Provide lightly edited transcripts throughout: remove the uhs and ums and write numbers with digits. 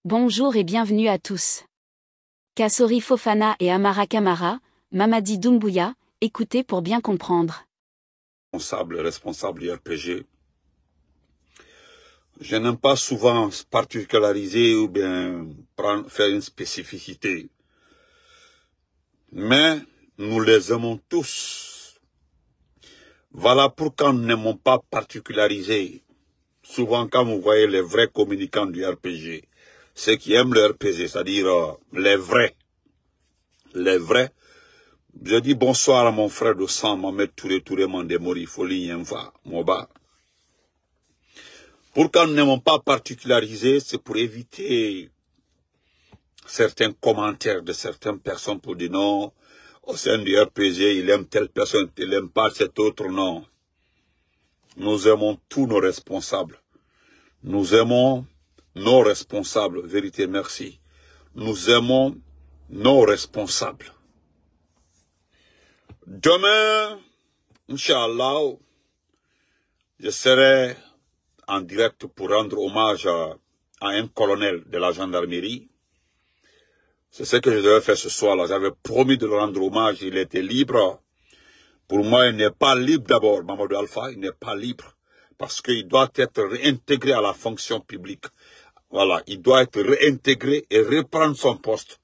Bonjour et bienvenue à tous. Kassori Fofana et Amara Camara, Mamadi Doumbouya, écoutez pour bien comprendre. Responsable du RPG. Je n'aime pas souvent particulariser ou bien faire une spécificité. Mais nous les aimons tous. Voilà pourquoi nous n'aimons pas particulariser. Souvent quand vous voyez les vrais communicants du RPG, ceux qui aiment le RPG, c'est-à-dire les vrais, je dis bonsoir à mon frère de sang, Mohamed Touré Mandemori, Foli Yenva, Moba. Pourquoi nous n'aimons pas particulariser, c'est pour éviter certains commentaires de certaines personnes pour dire non, au sein du RPG, il aime telle personne, il n'aime pas cette autre, non. Nous aimons tous nos responsables. Nous aimons nos responsables, vérité, merci. Nous aimons nos responsables. Demain, Inch'Allah, je serai en direct pour rendre hommage à un colonel de la gendarmerie. C'est ce que je devais faire ce soir-là. J'avais promis de le rendre hommage. Il était libre. Pour moi, il n'est pas libre d'abord, Mamadou Alpha. Il n'est pas libre parce qu'il doit être réintégré à la fonction publique. Voilà, il doit être réintégré et reprendre son poste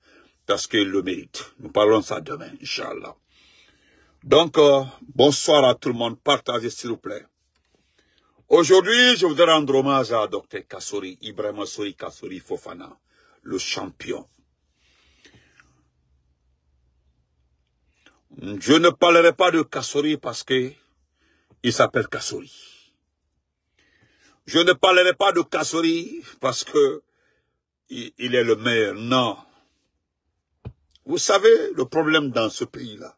parce qu'il le mérite. Nous parlons de ça demain, Inch'Allah. Donc, bonsoir à tout le monde. Partagez, s'il vous plaît. Aujourd'hui, je voudrais rendre hommage à Dr Kassori, Ibrahima Sori Kassori Fofana, le champion. Je ne parlerai pas de Kassori parce que il s'appelle Kassori. Je ne parlerai pas de Kassori parce que il est le meilleur. Non. Vous savez le problème dans ce pays-là.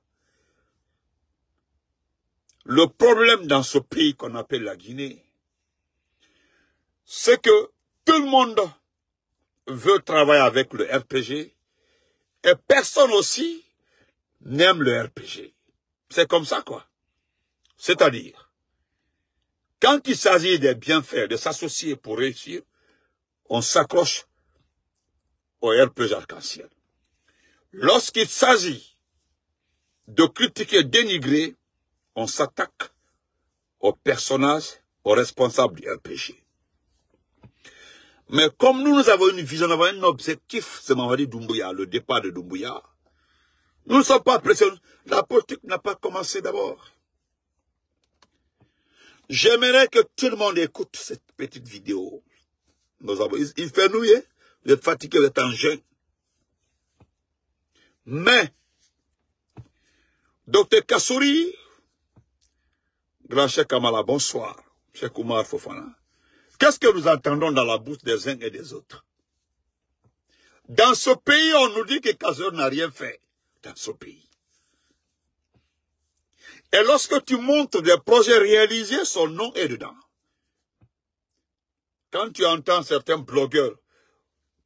Le problème dans ce pays qu'on appelle la Guinée, c'est que tout le monde veut travailler avec le RPG et personne aussi n'aime le RPG. C'est comme ça, quoi. C'est-à-dire, quand il s'agit des bienfaits, de s'associer pour réussir, on s'accroche au RPG arc-en-ciel. Lorsqu'il s'agit de critiquer, dénigrer, on s'attaque aux personnages, aux responsables du RPG. Mais comme nous avons une vision, nous avons un objectif, c'est Mamadi Doumbouya, le départ de Doumbouya, nous ne sommes pas pressés. La politique n'a pas commencé d'abord. J'aimerais que tout le monde écoute cette petite vidéo. Il fait nouiller, vous êtes fatigué, vous êtes en jeûne. Mais, Dr Kassori, grand Cheikh Kamala, bonsoir, Cheikh Oumar Fofana. Qu'est-ce que nous entendons dans la bouche des uns et des autres? Dans ce pays, on nous dit que Kassori n'a rien fait. Dans ce pays. Et lorsque tu montres des projets réalisés, son nom est dedans. Quand tu entends certains blogueurs,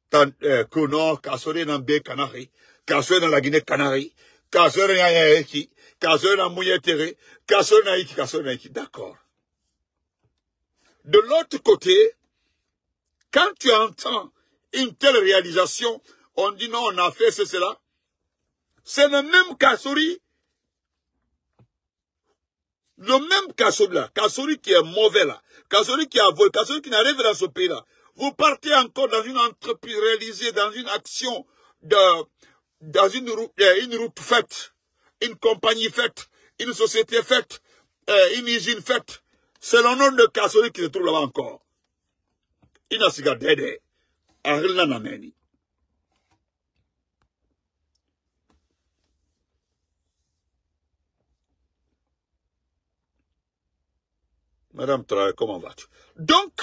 que non, Kassori dans Bé Canari, Kassori dans la Guinée-Canari, Kassori dans Yaïki, Kassori dans Mouyetere, Kassori dans Haïti, Kassori dans Haïti. D'accord. De l'autre côté, quand tu entends une telle réalisation, on dit non, on a fait cela. C'est le même Kassori, là, Kassori qui est mauvais là, Kassori qui a volé, Kassori qui n'arrive dans ce pays-là. Vous partez encore dans une entreprise réalisée, dans une action, dans une route faite, une compagnie faite, une société faite, une usine faite. C'est le nom de Kassori qui se trouve là-bas encore. Il n'a pas d'aider. Aril Nameni. Madame Traoré, comment vas-tu? Donc,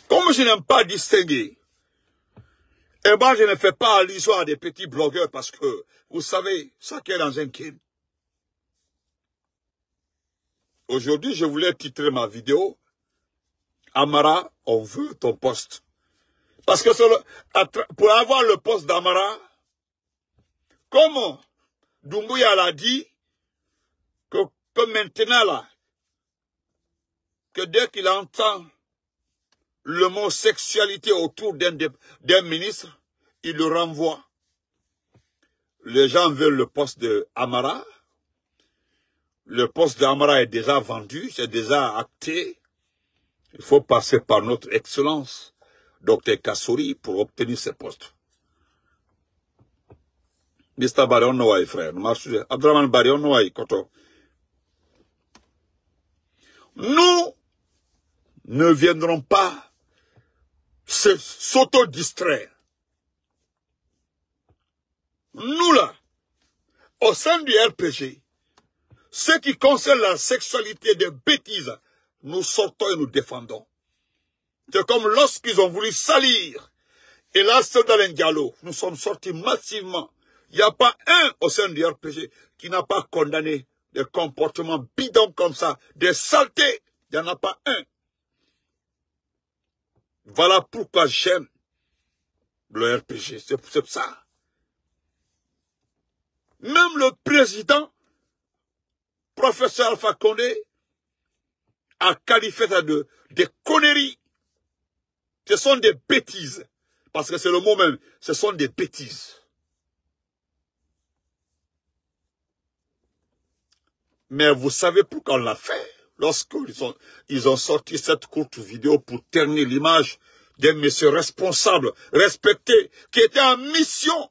comme je n'aime pas distinguer, et moi je ne fais pas allusion à des petits blogueurs parce que, vous savez, ça qui est dans un game. Aujourd'hui, je voulais titrer ma vidéo, Amara, on veut ton poste. Parce que pour avoir le poste d'Amara, comme Doumbouya l'a dit, que maintenant là, que dès qu'il entend le mot sexualité autour d'un ministre, il le renvoie. Les gens veulent le poste de Amara. Le poste d'Amara est déjà vendu, c'est déjà acté. Il faut passer par notre excellence, Dr Kassory, pour obtenir ce poste. Mr. Barion Noaï, frère. Abdraman Barion Noaï, Koto. Nous ne viendrons pas s'auto-distraire. Nous là, au sein du RPG, ce qui concerne la sexualité des bêtises, nous sortons et nous défendons. C'est comme lorsqu'ils ont voulu salir. Et là, c'est dans les dialogues. Nous sommes sortis massivement. Il n'y a pas un au sein du RPG qui n'a pas condamné des comportements bidons comme ça, des saletés. Il n'y en a pas un. Voilà pourquoi j'aime le RPG. C'est ça. Même le président, professeur Alpha Condé, a qualifié ça de des conneries. Ce sont des bêtises. Parce que c'est le mot même. Ce sont des bêtises. Mais vous savez pourquoi on l'a fait? Lorsqu'ils ont sorti cette courte vidéo pour ternir l'image d'un monsieur responsable, respecté, qui était en mission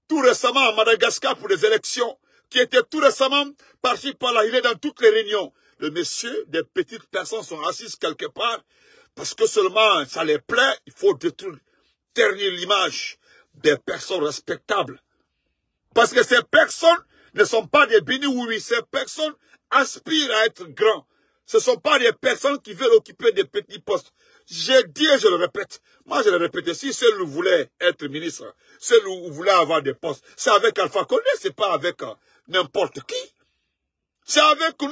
tout récemment à Madagascar pour les élections, qui était tout récemment parti par là, il est dans toutes les réunions. Le monsieur, des petites personnes sont assises quelque part, parce que seulement ça les plaît, il faut détruire, ternir l'image des personnes respectables. Parce que ces personnes ne sont pas des bénis oui, ces personnes aspirent à être grands. Ce ne sont pas des personnes qui veulent occuper des petits postes. J'ai dit et je le répète. Moi, je le répète. Si celui voulait être ministre, celui voulait avoir des postes, c'est avec Alpha Condé, c'est pas avec n'importe qui. C'est avec nous.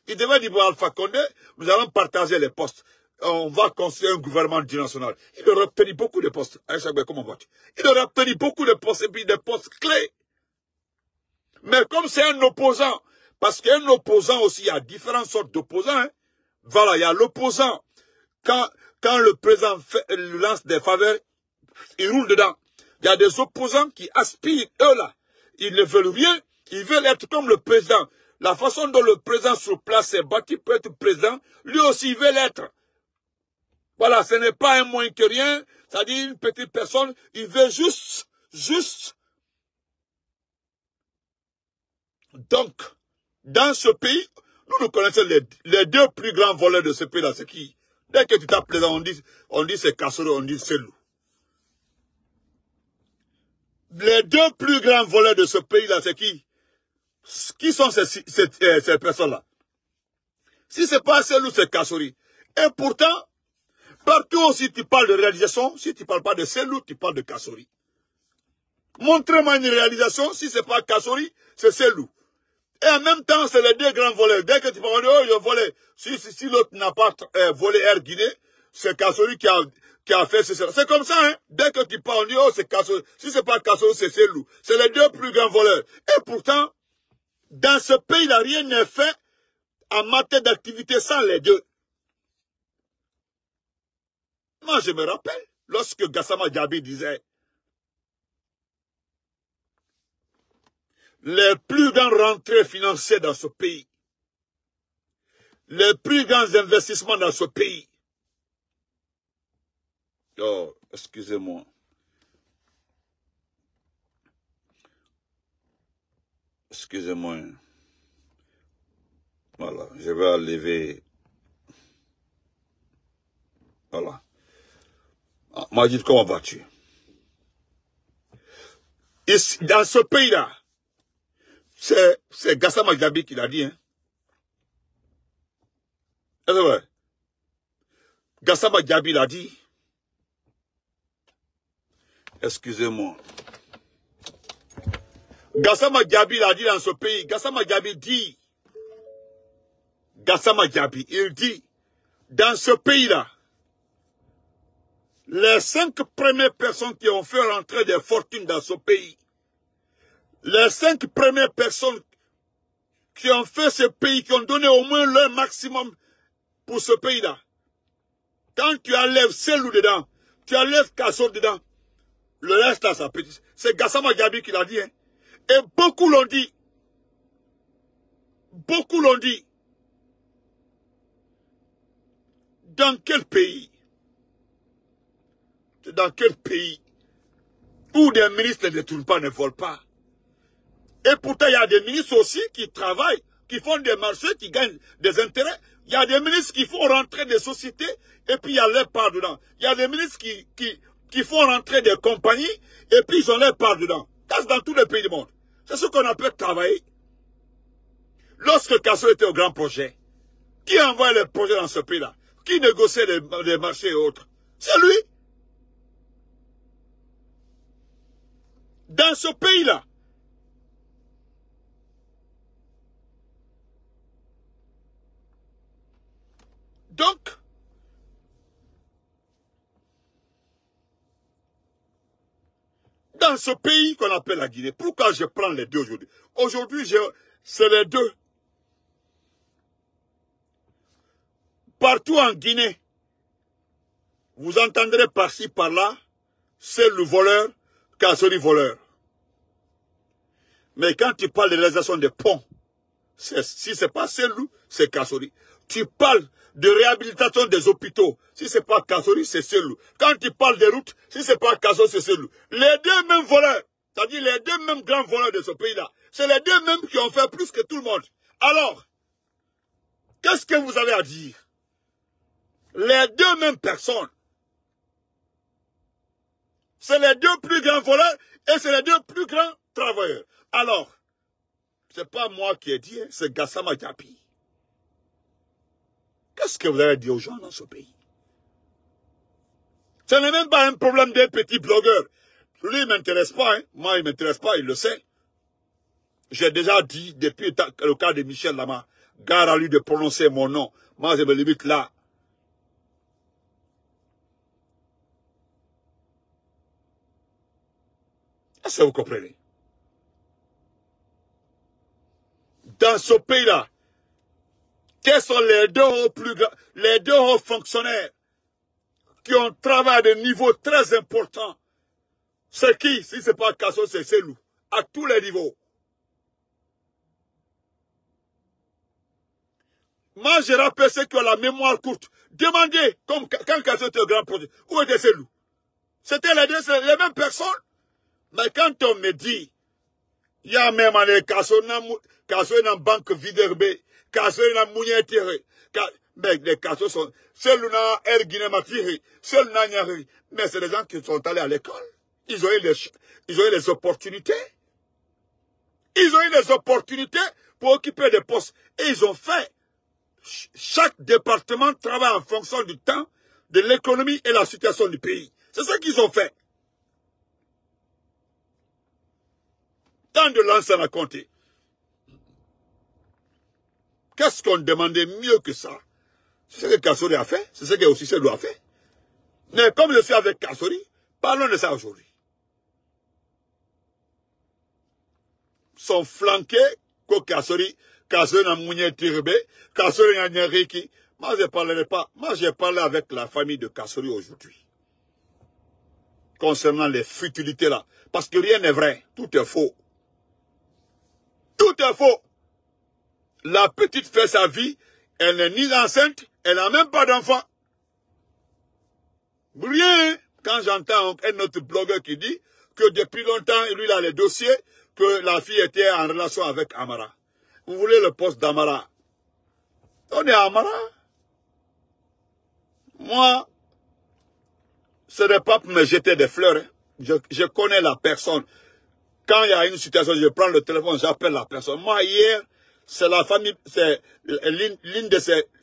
Il devait dire à Alpha Condé, nous allons partager les postes. On va construire un gouvernement national. Il aurait obtenu beaucoup de postes. Comment vas-tu? Il aurait obtenu beaucoup de postes et puis des postes clés. Mais comme c'est un opposant, parce qu'un opposant aussi, il y a différentes sortes d'opposants. Hein. Voilà, il y a l'opposant. Quand le président lance des faveurs, il roule dedans. Il y a des opposants qui aspirent, eux là. Ils ne veulent rien, ils veulent être comme le président. La façon dont le président sur place s'est battu pour être président, lui aussi il veut l'être. Voilà, ce n'est pas un moins que rien, c'est-à-dire une petite personne, il veut juste. Donc, dans ce pays, nous connaissons les deux plus grands voleurs de ce pays-là, c'est qui? Dès que tu tapes les gens, on dit c'est Kassory, on dit c'est Lou. Les deux plus grands voleurs de ce pays-là, c'est qui? Qui sont ces personnes-là? Si c'est pas Selou, c'est Kassory. Et pourtant, partout aussi tu parles de réalisation, si tu ne parles pas de Selou, tu parles de Kassory. Montrez-moi une réalisation, si ce n'est pas Kassory, c'est Selou. Et en même temps, c'est les deux grands voleurs. Dès que tu parles de oh, il a volé. Si l'autre n'a pas volé Air Guinée, c'est Kassory qui a fait ceci. C'est comme ça, hein. Dès que tu parles, on dit, oh, c'est Kassory. Si c'est pas Kassory, c'est Selou. C'est les deux plus grands voleurs. Et pourtant, dans ce pays-là, rien n'est fait en matière d'activité sans les deux. Moi, je me rappelle, lorsque Gassama Diaby disait, les plus grandes rentrées financières dans ce pays, les plus grands investissements dans ce pays. Oh, excusez-moi. Excusez-moi. Voilà, je vais enlever. Voilà. Ah, Majid, comment vas-tu? Dans ce pays-là, c'est Gassama Diaby qui l'a dit, hein. C'est vrai. Gassama Diaby l'a dit. Excusez-moi. Gassama Diaby l'a dit dans ce pays. Gassama Diaby dit. Gassama Diaby, il dit, dans ce pays-là, les 5 premières personnes qui ont fait rentrer des fortunes dans ce pays, les 5 premières personnes qui ont fait ce pays, qui ont donné au moins leur maximum pour ce pays-là, Quand tu enlèves Selou dedans, tu enlèves Kassori dedans, le reste là, ça peut... C'est Gassama Diaby qui l'a dit. Hein. Et beaucoup l'ont dit. Beaucoup l'ont dit. Dans quel pays où des ministres ne détournent pas, ne volent pas? Et pourtant, il y a des ministres aussi qui travaillent, qui font des marchés, qui gagnent des intérêts. Il y a des ministres qui font rentrer des sociétés et puis il y a leur part dedans. Il y a des ministres qui font rentrer des compagnies et puis ils ont leur part dedans. C'est dans tous les pays du monde. C'est ce qu'on appelle travailler. Lorsque Kassori était au grand projet, qui envoie les projets dans ce pays-là? Qui négociait les marchés et autres? C'est lui. Dans ce pays-là. Donc, dans ce pays qu'on appelle la Guinée, pourquoi je prends les deux aujourd'hui? Aujourd'hui, c'est les deux. Partout en Guinée, vous entendrez par-ci, par-là, c'est le voleur, Kassori voleur. Mais quand tu parles de réalisation des ponts, si ce n'est pas Selou, c'est Kassori. Tu parles de réhabilitation des hôpitaux, si ce n'est pas Kassori, c'est Selou. Quand tu parles des routes, si ce n'est pas Kassori, c'est Selou. Les deux mêmes voleurs, c'est-à-dire les deux mêmes grands voleurs de ce pays-là, c'est les deux mêmes qui ont fait plus que tout le monde. Alors, qu'est-ce que vous avez à dire? Les deux mêmes personnes. C'est les deux plus grands voleurs et c'est les deux plus grands travailleurs. Alors, ce n'est pas moi qui ai dit, c'est Gassama Diaby. Qu'est-ce que vous avez dit aux gens dans ce pays? Ce n'est même pas un problème d'un petit blogueur. Lui, il ne m'intéresse pas. Hein. Moi, il ne m'intéresse pas, il le sait. J'ai déjà dit, depuis le cas de Michel Lama, gare à lui de prononcer mon nom. Moi, je me limite là. Est-ce que vous comprenez? Dans ce pays-là, quels sont les deux hauts fonctionnaires qui ont travaillé à des niveaux très importants? C'est qui? Si ce n'est pas Kassori, c'est Selou. À tous les niveaux. Moi, je rappelle ceux qui ont la mémoire courte. Demandez, comme quand Kassori était au grand projet, où était Selou? C'était les mêmes personnes. Mais quand on me dit, il y a même les Kassori dans banque Viderbé, Kassori dans Mounietire, mais les Kassori sont, Selou dans El Guinée-Matiri, Selou dans Nyari, mais c'est des gens qui sont allés à l'école. Ils ont eu les opportunités. Ils ont eu les opportunités pour occuper des postes. Et ils ont fait. Chaque département travaille en fonction du temps, de l'économie et la situation du pays. C'est ce qu'ils ont fait. Tant de l'ancien à compter. Qu'est-ce qu'on demandait mieux que ça? C'est ce que Kassori a fait. C'est ce que aussi Selou a fait. Mais comme je suis avec Kassori, parlons de ça aujourd'hui. Sont flanqués que Kassori n'a mounié tirbe, Kassori n'a nyariki. Moi, je ne parlerai pas. Moi, j'ai parlé avec la famille de Kassori aujourd'hui. Concernant les futilités là. Parce que rien n'est vrai. Tout est faux. Tout est faux. La petite fait sa vie. Elle n'est ni enceinte. Elle n'a même pas d'enfant. Rien. Quand j'entends un autre blogueur qui dit que depuis longtemps, lui, il a les dossiers, que la fille était en relation avec Amara. Vous voulez le poste d'Amara? On est à Amara. Moi, ce n'est pas pour me jeter des fleurs. Hein. Je connais la personne. Quand il y a une situation, je prends le téléphone, j'appelle la personne. Moi, hier, c'est la famille, c'est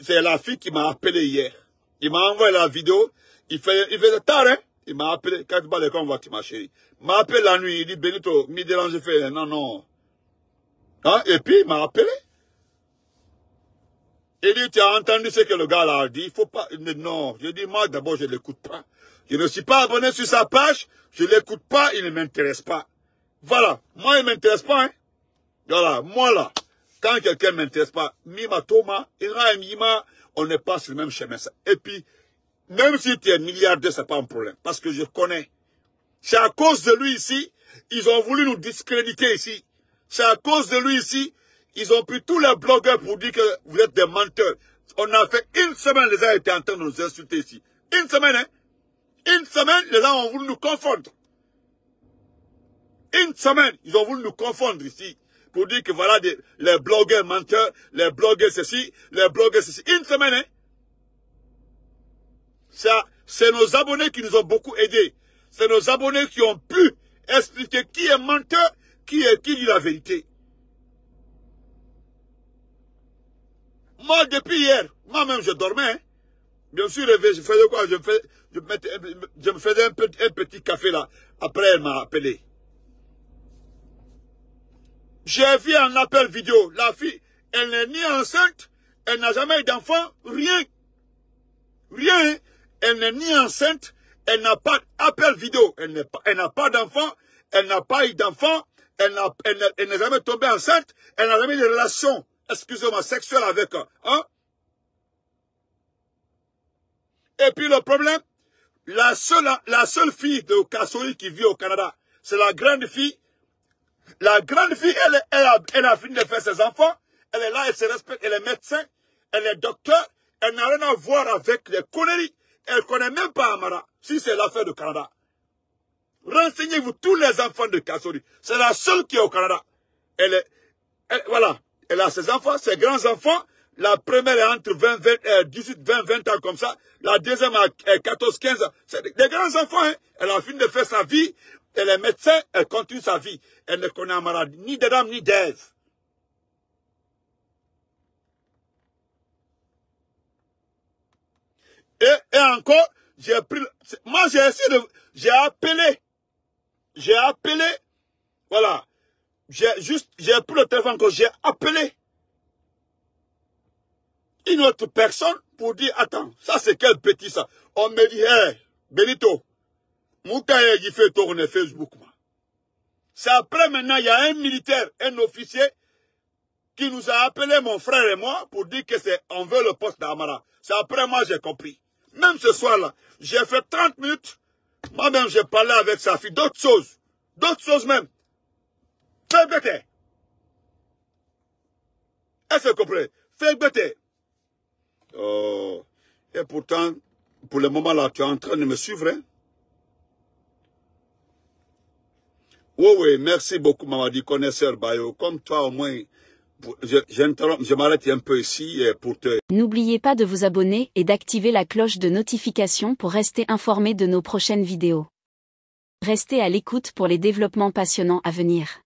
la fille qui m'a appelé hier. Il m'a envoyé la vidéo. Il faisait tard, hein. Il m'a appelé, quand tu parles de convoiture, ma chérie. Il m'a appelé la nuit, il dit, Benito, me dérange, je fais, non. Hein? Et puis, il m'a appelé. Il dit, tu as entendu ce que le gars là a dit, il faut pas, non. Je dis, moi, d'abord, je ne l'écoute pas. Je ne suis pas abonné sur sa page, je ne l'écoute pas, il ne m'intéresse pas. Voilà. Moi, il ne m'intéresse pas, hein. Voilà. Moi, là, quand quelqu'un ne m'intéresse pas, Mima Toma, Ira et Mima, on n'est pas sur le même chemin. Et puis, Même si tu es milliardaire, c'est pas un problème. Parce que je connais. C'est à cause de lui ici, ils ont voulu nous discréditer ici. C'est à cause de lui ici, ils ont pris tous les blogueurs pour dire que vous êtes des menteurs. On a fait une semaine, les gens étaient en train de nous insulter ici. Une semaine, hein. Une semaine, les gens ont voulu nous confondre. Une semaine, ils ont voulu nous confondre ici. Pour dire que voilà, les blogueurs menteurs, les blogueurs ceci, les blogueurs ceci. Une semaine, hein. C'est nos abonnés qui nous ont beaucoup aidés. C'est nos abonnés qui ont pu expliquer qui est menteur, qui dit la vérité. Moi, depuis hier, moi-même, je dormais. Hein. Bien sûr, je faisais quoi? Je me faisais un petit café là. Après, elle m'a appelé. J'ai vu un appel vidéo. La fille, elle n'est ni enceinte, elle n'a jamais eu d'enfant, rien. Rien. Elle n'est ni enceinte, elle n'a pas d'appel vidéo. Elle n'a pas d'enfant, elle n'a pas eu d'enfant, elle n'est jamais tombée enceinte, elle n'a jamais eu de relation, excusez-moi, sexuelle avec eux. Hein? Et puis le problème, la seule fille de Kassory qui vit au Canada, c'est la grande fille. La grande fille, elle a fini de faire ses enfants, elle est là, elle se respecte, elle est médecin, elle est docteur, elle n'a rien à voir avec les conneries. Elle ne connaît même pas Amara, si c'est l'affaire du Canada. Renseignez-vous tous les enfants de Kassory. C'est la seule qui est au Canada. Voilà, elle a ses enfants, ses grands-enfants. La première est entre 18, 20, 20 ans comme ça. La deuxième a 14, 15 ans. C'est des grands-enfants. Hein. Elle a fini de faire sa vie. Elle est médecin, elle continue sa vie. Elle ne connaît Amara ni d'Adam ni d'Ève. Et encore, j'ai pris... Moi, j'ai essayé de... J'ai appelé... Voilà. J'ai pris le téléphone que j'ai appelé une autre personne pour dire, attends, ça c'est quel petit ça? On me dit, hey, Benito, Moutaye, il fait tourner Facebook. C'est après maintenant, il y a un militaire, un officier, qui nous a appelé mon frère et moi pour dire que on veut le poste d'Amara. C'est après moi j'ai compris. Même ce soir-là, j'ai fait 30 minutes. Moi-même, j'ai parlé avec sa fille d'autres choses. D'autres choses même. Fais bêter. Est-ce que vous comprenez? Fais bêter. Oh. Et pourtant, pour le moment là, tu es en train de me suivre. Hein? Oui, oui, merci beaucoup, Mamadi, connaisseur Bayo. Comme toi, au moins, je m'arrête un peu ici pour te... N'oubliez pas de vous abonner et d'activer la cloche de notification pour rester informé de nos prochaines vidéos. Restez à l'écoute pour les développements passionnants à venir.